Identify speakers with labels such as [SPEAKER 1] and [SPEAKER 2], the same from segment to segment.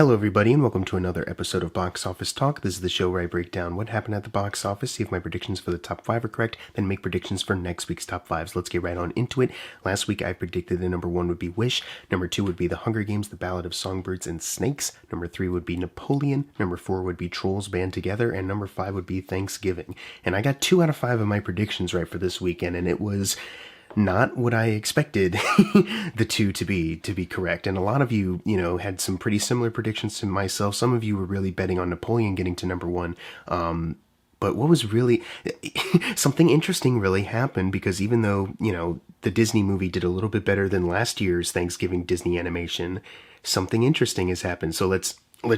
[SPEAKER 1] Hello everybody and welcome to another episode of Box Office Talk. This is the show where I break down what happened at the box office, see if my predictions for the top 5 are correct, then make predictions for next week's top 5s. Let's get right on into it. Last week I predicted that number 1 would be Wish, number 2 would be The Hunger Games, The Ballad of Songbirds and Snakes, number 3 would be Napoleon, number 4 would be Trolls Band Together, and number 5 would be Thanksgiving. And I got 2 out of 5 of my predictions right for this weekend, and it was not what I expected the two to be correct. And a lot of you, had some pretty similar predictions to myself. Some of you were really betting on Napoleon getting to number 1. But what was really something interesting really happened, because even though, the Disney movie did a little bit better than last year's Thanksgiving Disney animation, something interesting has happened. So let's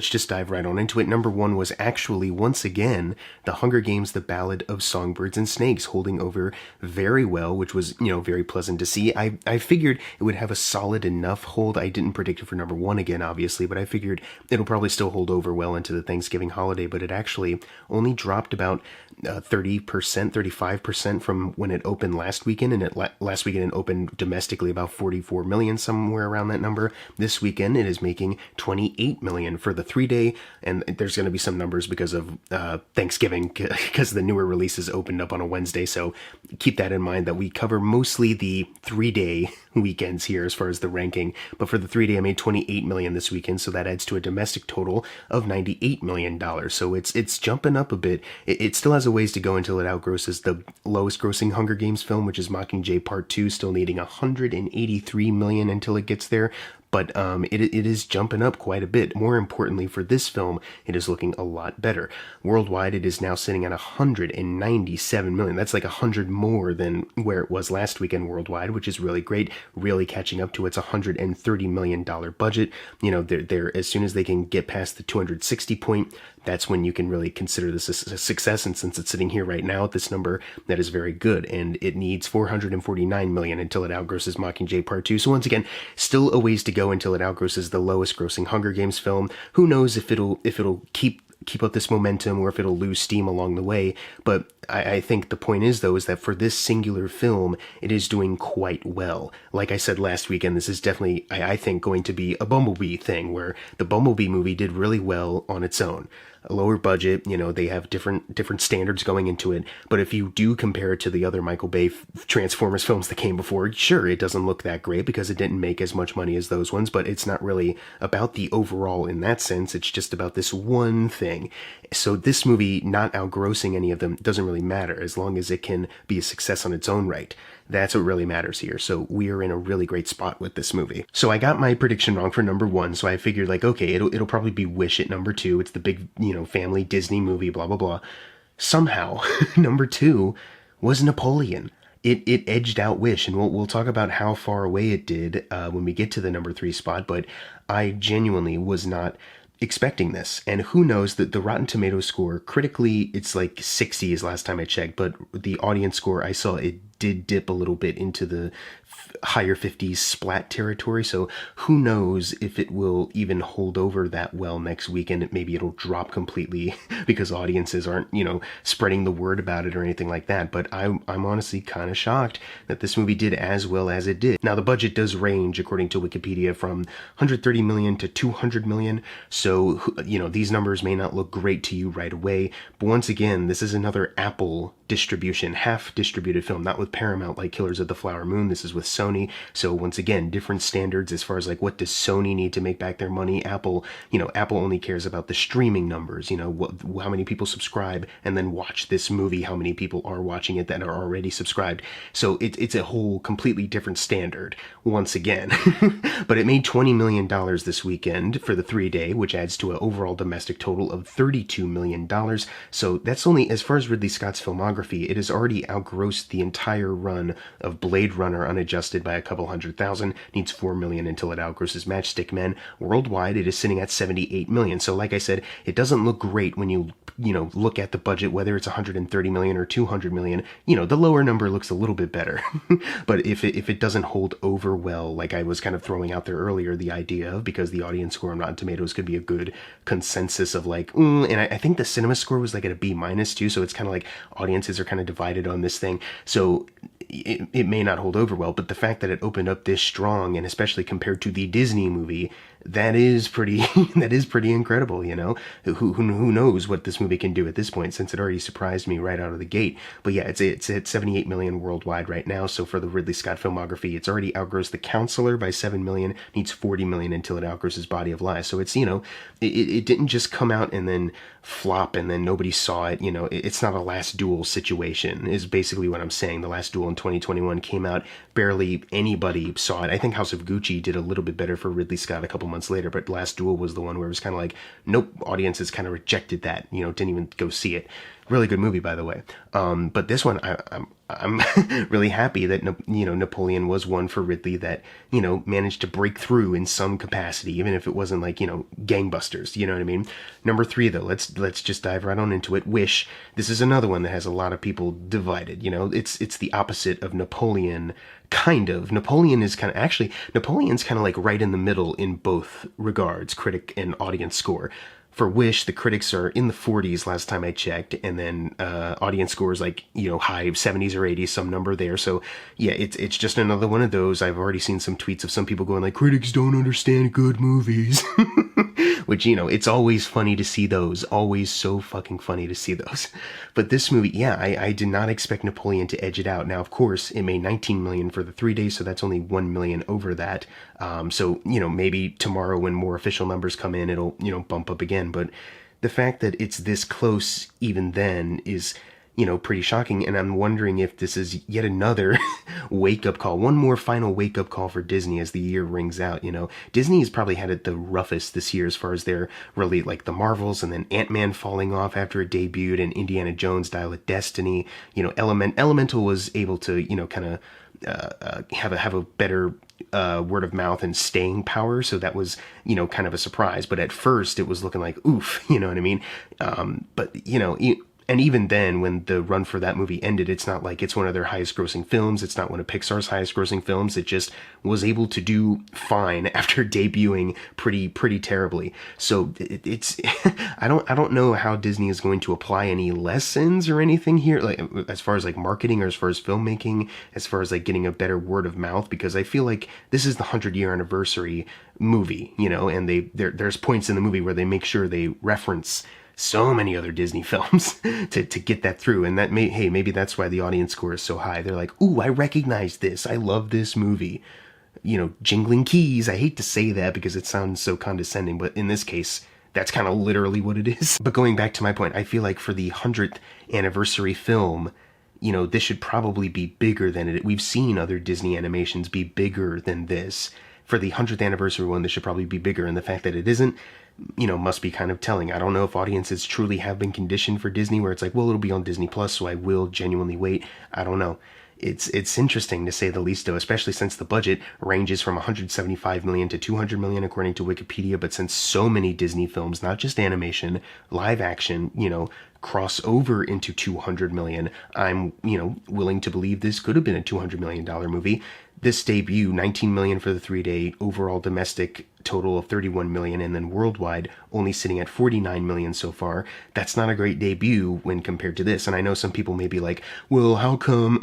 [SPEAKER 1] just dive right on into it. Number 1 was actually, once again, The Hunger Games, The Ballad of Songbirds and Snakes, holding over very well, which was, very pleasant to see. I figured it would have a solid enough hold. I didn't predict it for number 1 again, obviously, but I figured it'll probably still hold over well into the Thanksgiving holiday, but it actually only dropped about 30%, 35% from when it opened last weekend, and last weekend it opened domestically about 44 million, somewhere around that number. This weekend it is making 28 million for the 3-day, and there's going to be some numbers because of Thanksgiving, because the newer releases opened up on a Wednesday, so keep that in mind that we cover mostly the 3-day weekends here as far as the ranking. But for the 3-day I made 28 million this weekend, so that adds to a domestic total of $98 million. So it's jumping up a bit. It still has a ways to go until it outgrosses the lowest grossing Hunger Games film, which is Mockingjay Part 2, still needing 183 million until it gets there. But it is jumping up quite a bit. More importantly, for this film, it is looking a lot better. Worldwide, it is now sitting at 197 million. That's like 100 more than where it was last weekend worldwide, which is really great. Really catching up to its $130 million budget. They're as soon as they can get past the 260 point, that's when you can really consider this a success. And since it's sitting here right now at this number, that is very good. And it needs 449 million until it outgrosses Mockingjay Part 2. So once again, still a ways to go until it outgrosses the lowest grossing Hunger Games film. Who knows if it'll keep up this momentum or if it'll lose steam along the way. But I think the point is, though, is that for this singular film, it is doing quite well. Like I said last weekend, this is definitely, I think, going to be a Bumblebee thing, where the Bumblebee movie did really well on its own. A lower budget, they have different standards going into it. But if you do compare it to the other Michael Bay Transformers films that came before, sure, it doesn't look that great because it didn't make as much money as those ones, but it's not really about the overall in that sense. It's just about this one thing. So this movie not outgrossing any of them doesn't really matter, as long as it can be a success on its own right. That's what really matters here. So we are in a really great spot with this movie. So I got my prediction wrong for number 1. So I figured, okay, it'll probably be Wish at number 2. It's the big, family Disney movie, blah, blah, blah. Somehow, number 2 was Napoleon. It edged out Wish, and we'll talk about how far away it did when we get to the number 3 spot, but I genuinely was not expecting this. And who knows, that the Rotten Tomatoes score, critically, it's like 60 is last time I checked, but the audience score, I saw it did dip a little bit into the higher 50s splat territory, so who knows if it will even hold over that well next weekend. Maybe it'll drop completely because audiences aren't, spreading the word about it or anything like that. But I'm honestly kind of shocked that this movie did as well as it did. Now, the budget does range, according to Wikipedia, from 130 million to 200 million, so, these numbers may not look great to you right away, but once again, this is another Apple distribution, half distributed film, not with Paramount like Killers of the Flower Moon. This is with Sony. So once again, different standards as far as what does Sony need to make back their money. Apple only cares about the streaming numbers, how many people subscribe and then watch this movie, how many people are watching it that are already subscribed. So it's a whole completely different standard once again. But it made $20 million this weekend for the 3-day, which adds to an overall domestic total of $32 million. So that's only, as far as Ridley Scott's filmography, it has already outgrossed the entire run of Blade Runner unadjusted by a couple 100,000, needs 4 million until it outgrosses Matchstick Men. Worldwide, it is sitting at 78 million. So like I said, it doesn't look great when you look at the budget, whether it's 130 million or 200 million. The lower number looks a little bit better. But if it doesn't hold over well, like I was kind of throwing out there earlier, the idea of, because the audience score on Rotten Tomatoes could be a good consensus of and I think the cinema score was at a B- too, so it's kind of like audiences are kind of divided on this thing. So it may not hold over well, but the fact that it opened up this strong, and especially compared to the Disney movie, that is pretty that is pretty incredible, you know. Who knows what this movie can do at this point, since it already surprised me right out of the gate. But yeah, it's at 78 million worldwide right now. So for the Ridley Scott filmography, it's already outgrossed The Counselor by 7 million, needs 40 million until it outgrosses Body of Lies. So it's, you know, it didn't just come out and then flop and then nobody saw it. You know, it's not a Last Duel situation is basically what I'm saying. The Last Duel in 2021 came out, barely anybody saw it. I think House of Gucci did a little bit better for Ridley Scott a couple months later, but Last Duel was the one where it was kind of like, nope, audiences kind of rejected that, you know, didn't even go see it. Really good movie, by the way. But this one, I'm really happy that, you know, Napoleon was one for Ridley that, you know, managed to break through in some capacity, even if it wasn't like, you know, gangbusters, you know what I mean? Number 3, though, let's just dive right on into it. Wish. This is another one that has a lot of people divided, you know? It's the opposite of Napoleon, kind of. Napoleon's kind of like right in the middle in both regards, critic and audience score. For Wish, the critics are in the 40s last time I checked, and then audience scores like, you know, high 70s or 80s, some number there. So yeah, it's just another one of those. I've already seen some tweets of some people going like, critics don't understand good movies. Which, you know, it's always funny to see those. Always so fucking funny to see those. But this movie, yeah, I did not expect Napoleon to edge it out. Now, of course, it made 19 million for the 3 days, so that's only 1 million over that. So, you know, maybe tomorrow when more official numbers come in, it'll, you know, bump up again. But the fact that it's this close even then is, you know, pretty shocking. And I'm wondering if this is yet another wake-up call, one more final wake-up call for Disney as the year rings out. You know, Disney has probably had it the roughest this year as far as their really, like, the Marvels, and then Ant-Man falling off after it debuted, and Indiana Jones Dial of Destiny. You know, Elemental was able to, you know, kind of have a better word of mouth and staying power, so that was, you know, kind of a surprise. But at first it was looking like oof, you know what I mean? But you know, and even then, when the run for that movie ended, it's not like it's one of their highest grossing films. It's not one of Pixar's highest grossing films. It just was able to do fine after debuting pretty terribly. So it's I don't know how Disney is going to apply any lessons or anything here, like as far as like marketing or as far as filmmaking, as far as like getting a better word of mouth, because I feel like this is the 100-year anniversary movie, you know, and there's points in the movie where they make sure they reference so many other Disney films to get that through. And that maybe that's why the audience score is so high. They're like, ooh, I recognize this. I love this movie. You know, jingling keys. I hate to say that because it sounds so condescending, but in this case, that's kind of literally what it is. But going back to my point, I feel like for the 100th anniversary film, you know, this should probably be bigger than it. We've seen other Disney animations be bigger than this. For the 100th anniversary one, this should probably be bigger. And the fact that it isn't, you know, must be kind of telling. I don't know if audiences truly have been conditioned for Disney where it's like, well, it'll be on Disney Plus, so I will genuinely wait. I don't know. It's interesting to say the least, though, especially since the budget ranges from 175 million to 200 million according to Wikipedia. But since so many Disney films, not just animation, live action, you know, cross over into 200 million, I'm, you know, willing to believe this could have been a $200 million movie. This debut, 19 million for the 3-day, overall domestic total of 31 million, and then worldwide only sitting at 49 million so far. That's not a great debut when compared to this. And I know some people may be like, well, how come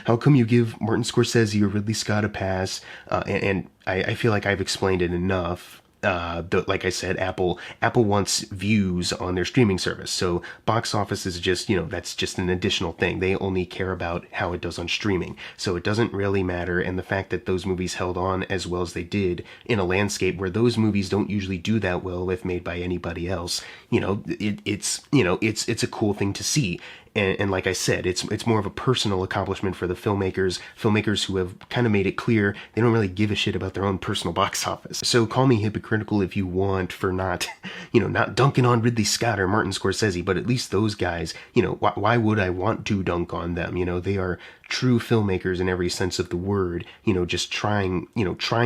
[SPEAKER 1] you give Martin Scorsese or Ridley Scott a pass? And I feel like I've explained it enough. Like I said, Apple wants views on their streaming service. So box office is just, you know, that's just an additional thing. They only care about how it does on streaming. So it doesn't really matter. And the fact that those movies held on as well as they did in a landscape where those movies don't usually do that well if made by anybody else, you know, it's a cool thing to see. And like I said, it's more of a personal accomplishment for the filmmakers who have kind of made it clear they don't really give a shit about their own personal box office. So call me hypocritical if you want for not dunking on Ridley Scott or Martin Scorsese, but at least those guys, you know, why would I want to dunk on them? You know, they are true filmmakers in every sense of the word, you know, just trying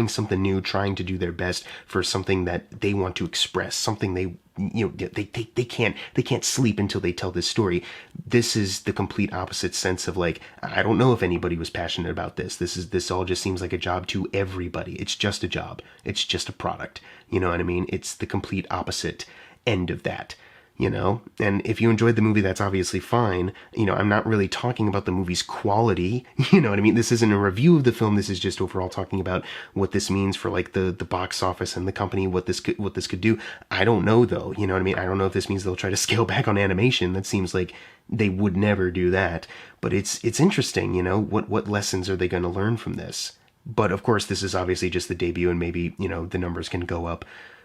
[SPEAKER 1] something new, trying to do their best for something that they want to express, something they, you know, they can't sleep until they tell this story. This is the complete opposite sense of like, I don't know if anybody was passionate about this. This all just seems like a job to everybody. It's just a job. It's just a product. You know what I mean? It's the complete opposite end of that. you know? And if you enjoyed the movie, that's obviously fine. You know, I'm not really talking about the movie's quality, you know what I mean? This isn't a review of the film, this is just overall talking about what this means for, like, the box office and the company, what this could do. I don't know, though, you know what I mean? I don't know if this means they'll try to scale back on animation. That seems like they would never do that. But it's interesting, you know? What lessons are they going to learn from this? But, of course, this is obviously just the debut, and maybe, you know, the numbers can go up.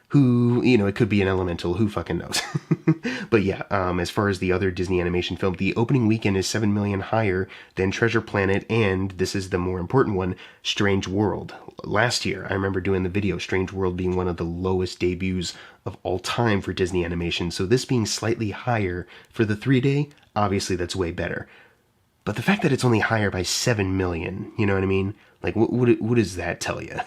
[SPEAKER 1] Who, you know, it could be an Elemental, who fucking knows. But yeah, as far as the other Disney animation film, the opening weekend is 7 million higher than Treasure Planet, and this is the more important one, Strange World. Last year, I remember doing the video, Strange World being one of the lowest debuts of all time for Disney animation, so this being slightly higher for the 3-day, obviously that's way better. But the fact that it's only higher by 7 million, you know what I mean? Like, what does that tell you?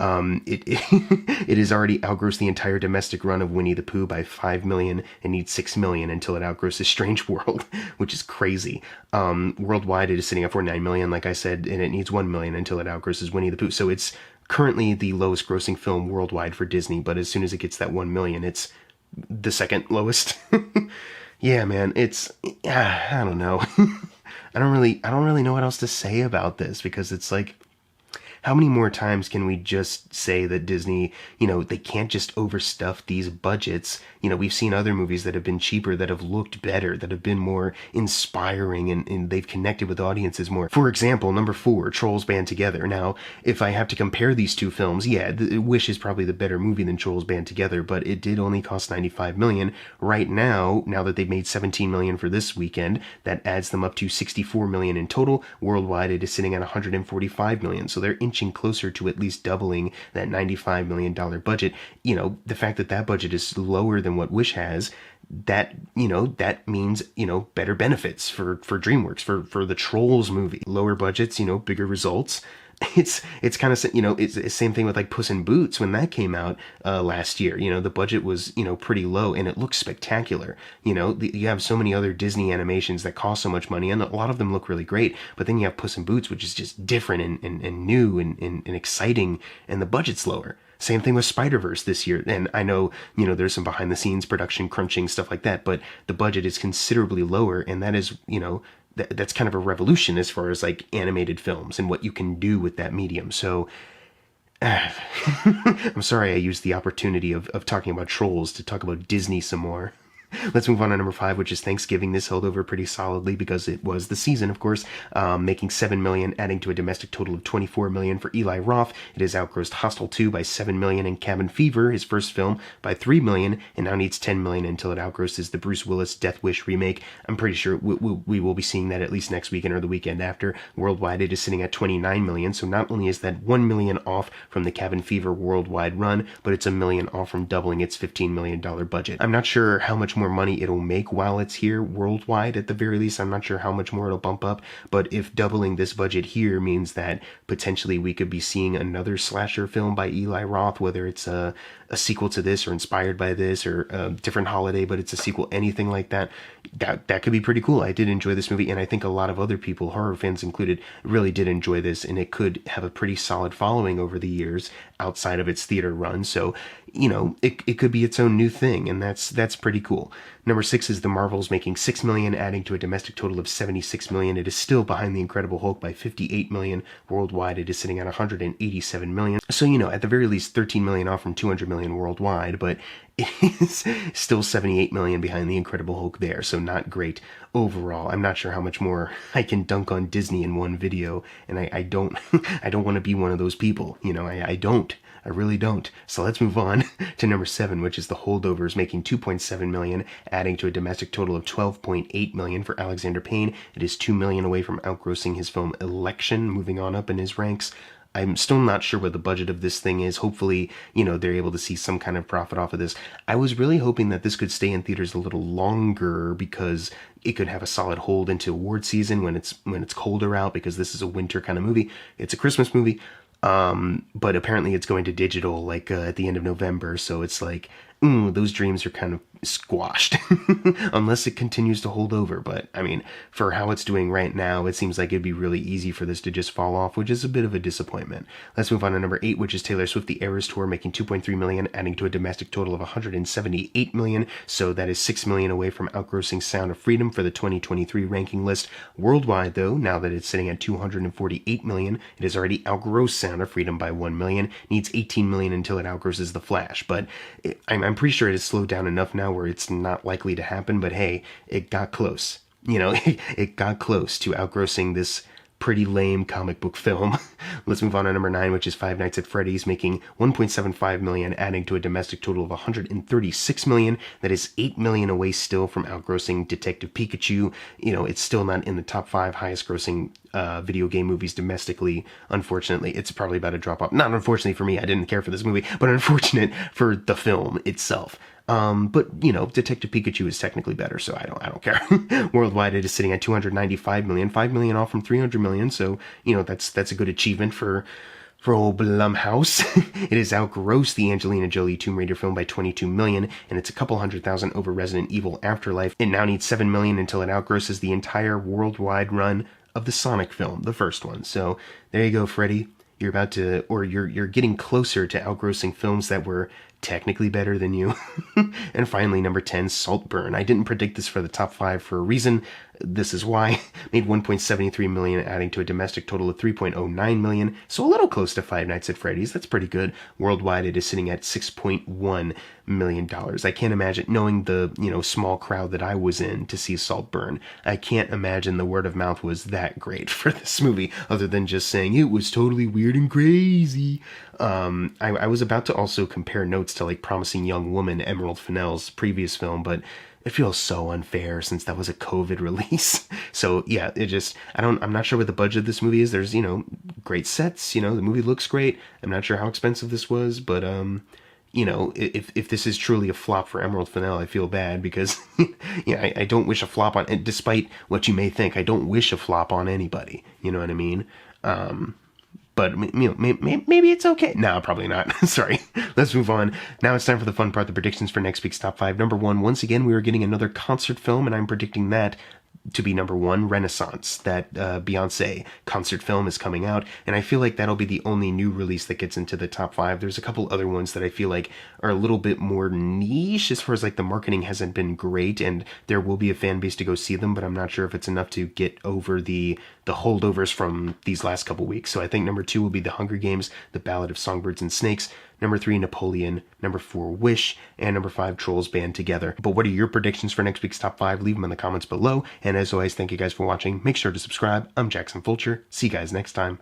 [SPEAKER 1] It has already outgrossed the entire domestic run of Winnie the Pooh by 5 million and needs 6 million until it outgrosses Strange World, which is crazy. Worldwide, it is sitting at 49 million, like I said, and it needs 1 million until it outgrosses Winnie the Pooh. So it's currently the lowest grossing film worldwide for Disney, but as soon as it gets that 1 million, it's the second lowest. Yeah, man, it's, I don't know. I don't really know what else to say about this, because it's like, how many more times can we just say that Disney, you know, they can't just overstuff these budgets? You know, we've seen other movies that have been cheaper, that have looked better, that have been more inspiring, and they've connected with audiences more. For example, number 4, Trolls Band Together. Now, if I have to compare these two films, yeah, Wish is probably the better movie than Trolls Band Together, but it did only cost 95 million. Right now that they've made 17 million for this weekend, that adds them up to 64 million in total. Worldwide, it is sitting at 145 million, so they're inching closer to at least doubling that $95 million budget. You know, the fact that budget is lower than what Wish has, that, you know, that means, you know, better benefits for DreamWorks, for the Trolls movie. Lower budgets, you know, bigger results. It's kind of, you know, it's the same thing with like Puss in Boots when that came out last year. You know, the budget was, you know, pretty low, and it looks spectacular. You know, you have so many other Disney animations that cost so much money, and a lot of them look really great. But then you have Puss in Boots, which is just different and new and exciting, and the budget's lower. Same thing with Spider-Verse this year. And I know, you know, there's some behind the scenes production crunching, stuff like that, but the budget is considerably lower, and that is, you know, that's kind of a revolution as far as like animated films and what you can do with that medium. So I'm sorry I used the opportunity of talking about Trolls to talk about Disney some more. Let's move on to number 5, which is Thanksgiving. This held over pretty solidly because it was the season, of course, making 7 million, adding to a domestic total of 24 million for Eli Roth. It has outgrossed Hostel 2 by 7 million and Cabin Fever, his first film, by 3 million, and now needs 10 million until it outgrosses the Bruce Willis Death Wish remake. I'm pretty sure we will be seeing that at least next weekend or the weekend after. Worldwide, it is sitting at 29 million, so not only is that 1 million off from the Cabin Fever worldwide run, but it's a million off from doubling its $15 million budget. I'm not sure how much more money it'll make while it's here worldwide. At the very least, I'm not sure how much more it'll bump up, but if doubling this budget here means that potentially we could be seeing another slasher film by Eli Roth, whether it's a sequel to this or inspired by this or a different holiday, but it's a sequel, anything like that, that could be pretty cool. I did enjoy this movie, and I think a lot of other people, horror fans included, really did enjoy this, and it could have a pretty solid following over the years outside of its theater run. So, you know, it could be its own new thing, and that's pretty cool. Number 6 is The Marvels, making 6 million, adding to a domestic total of 76 million. It is still behind The Incredible Hulk by 58 million. Worldwide, it is sitting at 187 million. So, you know, at the very least, 13 million off from 200 million worldwide, but it is still 78 million behind The Incredible Hulk there, so not great overall. I'm not sure how much more I can dunk on Disney in one video, and I don't I don't want to be one of those people, you know, I really don't. So let's move on to number 7, which is The Holdovers, making 2.7 million, adding to a domestic total of 12.8 million for Alexander Payne. It is 2 million away from outgrossing his film Election, moving on up in his ranks. I'm still not sure what the budget of this thing is. Hopefully, you know, they're able to see some kind of profit off of this. I was really hoping that this could stay in theaters a little longer because it could have a solid hold into award season when it's colder out, because this is a winter kind of movie. It's a Christmas movie. But apparently it's going to digital like at the end of November, so it's like, those dreams are kind of squashed unless it continues to hold over. But I mean, for how it's doing right now, it seems like it'd be really easy for this to just fall off, which is a bit of a disappointment. Let's move on to number 8, which is Taylor Swift The Eras Tour, making 2.3 million, adding to a domestic total of 178 million. So that is 6 million away from outgrossing Sound of Freedom for the 2023 ranking list. Worldwide, though, now that it's sitting at 248 million, it has already outgrossed Sound of Freedom by 1 million. Needs 18 million until it outgrosses The Flash. But I'm pretty sure it has slowed down enough now where it's not likely to happen. But hey, it got close. You know, it got close to outgrossing this pretty lame comic book film. Let's move on to number 9, which is Five Nights at Freddy's, making 1.75 million, adding to a domestic total of 136 million. That is 8 million away still from outgrossing Detective Pikachu. You know, it's still not in the top 5 highest grossing video game movies domestically. Unfortunately, it's probably about to drop off. Not unfortunately for me, I didn't care for this movie, but unfortunate for the film itself. But you know, Detective Pikachu is technically better, so I don't care. Worldwide, it is sitting at 295 million, 5 million off from 300 million. So you know, that's a good achievement for old Blumhouse. It has outgrossed the Angelina Jolie Tomb Raider film by 22 million, and it's a couple 100,000 over Resident Evil Afterlife. It now needs 7 million until it outgrosses the entire worldwide run of the Sonic film, the first one. So there you go, Freddy. You're about to, or you're getting closer to outgrossing films that were technically better than you. And finally, number 10, Saltburn. I didn't predict this for the top 5 for a reason. This is why. Made 1.73 million, adding to a domestic total of 3.09 million. So a little close to Five Nights at Freddy's. That's pretty good. Worldwide, it is sitting at $6.1 million. I can't imagine, knowing the, you know, small crowd that I was in to see Saltburn, I can't imagine the word of mouth was that great for this movie, other than just saying it was totally weird and crazy. I was about to also compare notes to like Promising Young Woman, Emerald Fennell's previous film, but it feels so unfair since that was a COVID release. So yeah, I'm not sure what the budget of this movie is. There's, you know, great sets, you know, the movie looks great. I'm not sure how expensive this was, but you know, if this is truly a flop for Emerald Fennell, I feel bad because yeah, I don't wish a flop on, and despite what you may think, I don't wish a flop on anybody. You know what I mean? But, you know, maybe it's okay. No, probably not. Sorry. Let's move on. Now it's time for the fun part, the predictions for next week's top 5. Number 1, once again, we are getting another concert film, and I'm predicting that to be number 1, Renaissance. That Beyonce concert film is coming out, and I feel like that'll be the only new release that gets into the top 5. There's a couple other ones that I feel like are a little bit more niche as far as like the marketing hasn't been great, and there will be a fan base to go see them, but I'm not sure if it's enough to get over the holdovers from these last couple weeks. So I think number 2 will be The Hunger Games, The Ballad of Songbirds and Snakes. Number 3, Napoleon. Number 4, Wish. And number 5, Trolls Band Together. But what are your predictions for next week's top 5? Leave them in the comments below. And as always, thank you guys for watching. Make sure to subscribe. I'm Jackson Fulcher. See you guys next time.